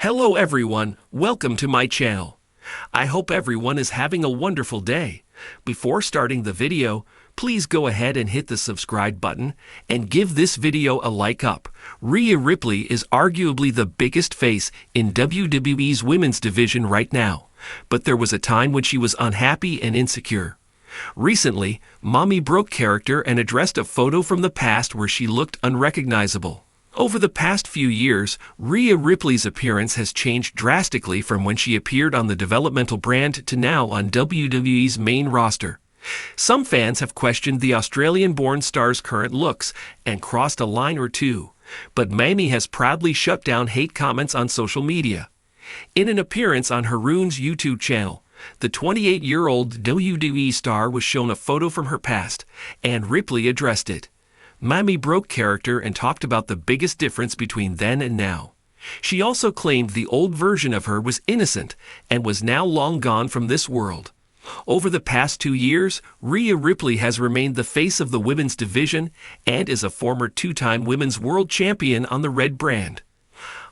Hello everyone, welcome to my channel. I hope everyone is having a wonderful day. Before starting the video, please go ahead and hit the subscribe button and give this video a like up. Rhea Ripley is arguably the biggest face in WWE's women's division right now, but there was a time when she was unhappy and insecure. Recently, Mommy broke character and addressed a photo from the past where she looked unrecognizable. Over the past few years, Rhea Ripley's appearance has changed drastically from when she appeared on the developmental brand to now on WWE's main roster. Some fans have questioned the Australian-born star's current looks and crossed a line or two, but Mamie has proudly shut down hate comments on social media. In an appearance on Haroon's YouTube channel, the 28-year-old WWE star was shown a photo from her past, and Ripley addressed it. Mamie broke character and talked about the biggest difference between then and now. She also claimed the old version of her was innocent and was now long gone from this world. Over the past 2 years, Rhea Ripley has remained the face of the women's division and is a former two-time women's world champion on the Red brand.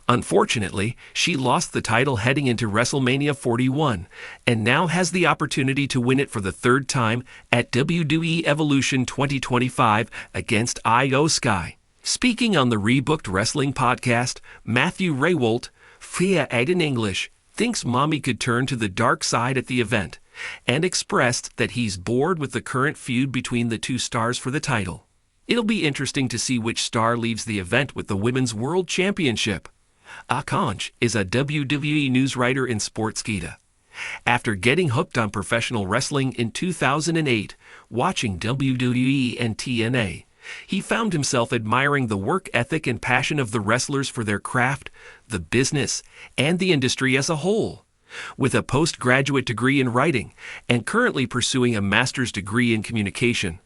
Unfortunately, she lost the title heading into WrestleMania 41 and now has the opportunity to win it for the third time at WWE Evolution 2025 against Io Sky. Speaking on the Rebooked Wrestling podcast, Matthew Rehwoldt, via Aiden English, thinks Mommy could turn to the dark side at the event and expressed that he's bored with the current feud between the two stars for the title. It'll be interesting to see which star leaves the event with the Women's World Championship. Akanch is a WWE news writer in Sportskeeda. After getting hooked on professional wrestling in 2008, watching WWE and TNA, he found himself admiring the work ethic and passion of the wrestlers for their craft, the business, and the industry as a whole. With a postgraduate degree in writing and currently pursuing a master's degree in communication,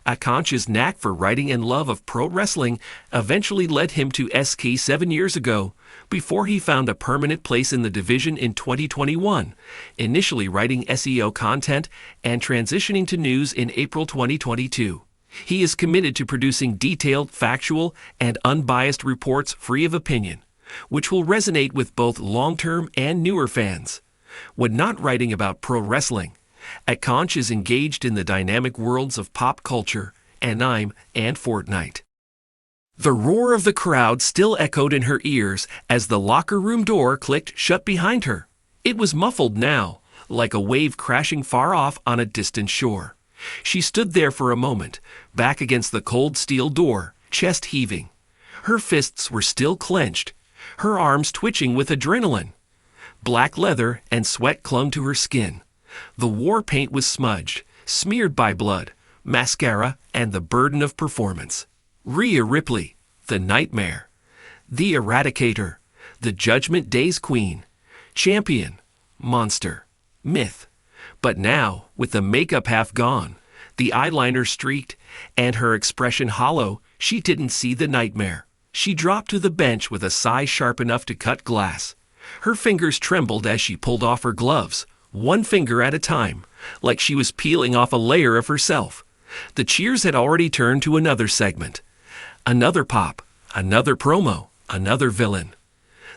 Akanch's knack for writing and love of pro wrestling eventually led him to SK 7 years ago, before he found a permanent place in the division in 2021, initially writing SEO content and transitioning to news in April 2022. He is committed to producing detailed, factual, and unbiased reports free of opinion, which will resonate with both long-term and newer fans. When not writing about pro wrestling, Akanch is engaged in the dynamic worlds of pop culture, anime, and Fortnite. The roar of the crowd still echoed in her ears as the locker room door clicked shut behind her. It was muffled now, like a wave crashing far off on a distant shore. She stood there for a moment, back against the cold steel door, chest heaving. Her fists were still clenched, her arms twitching with adrenaline. Black leather and sweat clung to her skin. The war paint was smudged, smeared by blood, mascara, and the burden of performance. Rhea Ripley, the Nightmare, the Eradicator, the Judgment Day's Queen, Champion, Monster, Myth. But now, with the makeup half gone, the eyeliner streaked, and her expression hollow, she didn't see the Nightmare. She dropped to the bench with a size sharp enough to cut glass. Her fingers trembled as she pulled off her gloves, one finger at a time, like she was peeling off a layer of herself. The cheers had already turned to another segment. Another pop, another promo, another villain.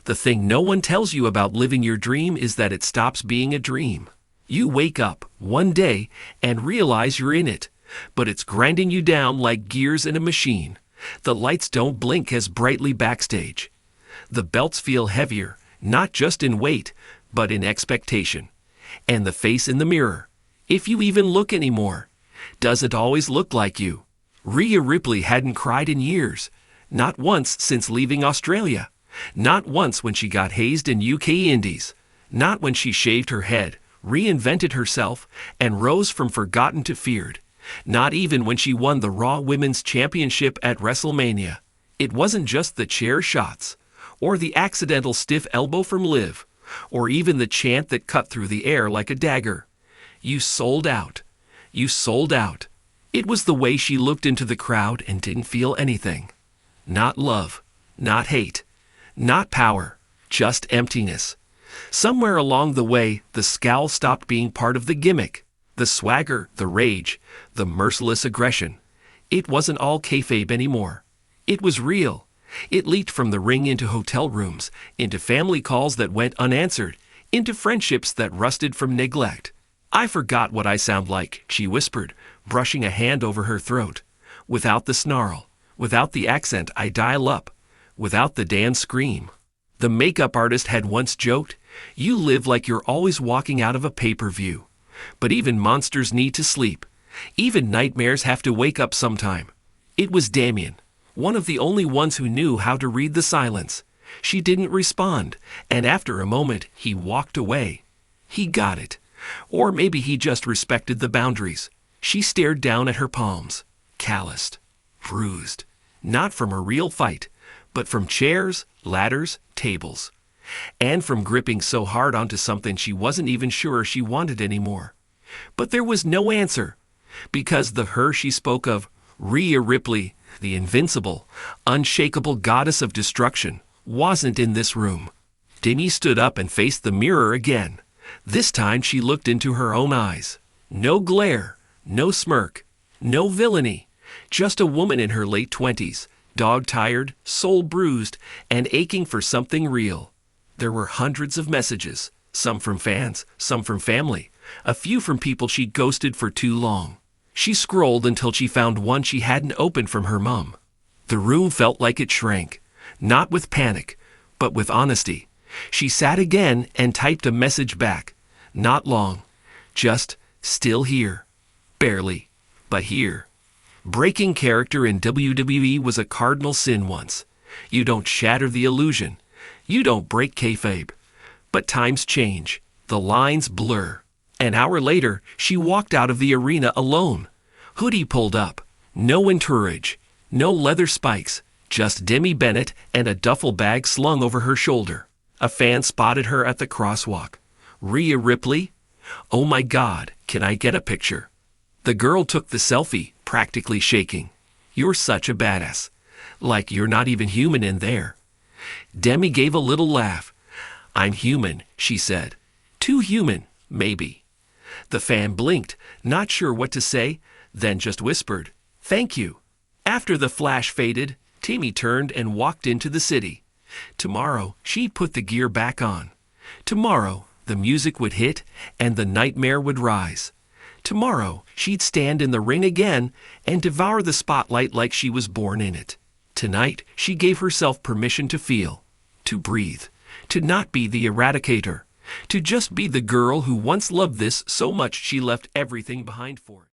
The thing no one tells you about living your dream is that it stops being a dream. You wake up one day and realize you're in it, but it's grinding you down like gears in a machine. The lights don't blink as brightly backstage. The belts feel heavier, not just in weight, but in expectation. And the face in the mirror, if you even look anymore, does it always look like you? Rhea Ripley hadn't cried in years, not once since leaving Australia, not once when she got hazed in UK Indies, not when she shaved her head, reinvented herself, and rose from forgotten to feared, not even when she won the Raw Women's Championship at WrestleMania. It wasn't just the chair shots, or the accidental stiff elbow from Liv, or even the chant that cut through the air like a dagger. You sold out. You sold out. It was the way she looked into the crowd and didn't feel anything. Not love, not hate, not power, just emptiness. Somewhere along the way, the scowl stopped being part of the gimmick. The swagger, the rage, the merciless aggression. It wasn't all kayfabe anymore. It was real, It leaked from the ring into hotel rooms, into family calls that went unanswered, into friendships that rusted from neglect. "I forgot what I sound like," she whispered, brushing a hand over her throat. "Without the snarl, without the accent I dial up, without the Dan scream." The makeup artist had once joked, "You live like you're always walking out of a pay-per-view." But even monsters need to sleep. Even nightmares have to wake up sometime. It was Damien, one of the only ones who knew how to read the silence. She didn't respond, and after a moment, he walked away. He got it. Or maybe he just respected the boundaries. She stared down at her palms, calloused, bruised, not from a real fight, but from chairs, ladders, tables, and from gripping so hard onto something she wasn't even sure she wanted anymore. But there was no answer, because the her she spoke of, Rhea Ripley, the invincible, unshakable goddess of destruction, wasn't in this room. Demi stood up and faced the mirror again. This time she looked into her own eyes. No glare, no smirk, no villainy, just a woman in her late 20s, dog-tired, soul-bruised, and aching for something real. There were hundreds of messages, some from fans, some from family, a few from people she'd ghosted for too long. She scrolled until she found one she hadn't opened from her mom. The room felt like it shrank, not with panic, but with honesty. She sat again and typed a message back. Not long, just still here. Barely, but here. Breaking character in WWE was a cardinal sin once. You don't shatter the illusion. You don't break kayfabe. But times change. The lines blur. An hour later, she walked out of the arena alone. Hoodie pulled up. No entourage. No leather spikes. Just Demi Bennett and a duffel bag slung over her shoulder. A fan spotted her at the crosswalk. "Rhea Ripley? Oh my God, can I get a picture?" The girl took the selfie, practically shaking. "You're such a badass. Like you're not even human in there." Demi gave a little laugh. "I'm human," she said. "Too human, maybe." The fan blinked, not sure what to say, then just whispered, "Thank you." After the flash faded, Demi turned and walked into the city. Tomorrow, she'd put the gear back on. Tomorrow, the music would hit and the nightmare would rise. Tomorrow, she'd stand in the ring again and devour the spotlight like she was born in it. Tonight, she gave herself permission to feel, to breathe, to not be the eradicator, to just be the girl who once loved this so much she left everything behind for it.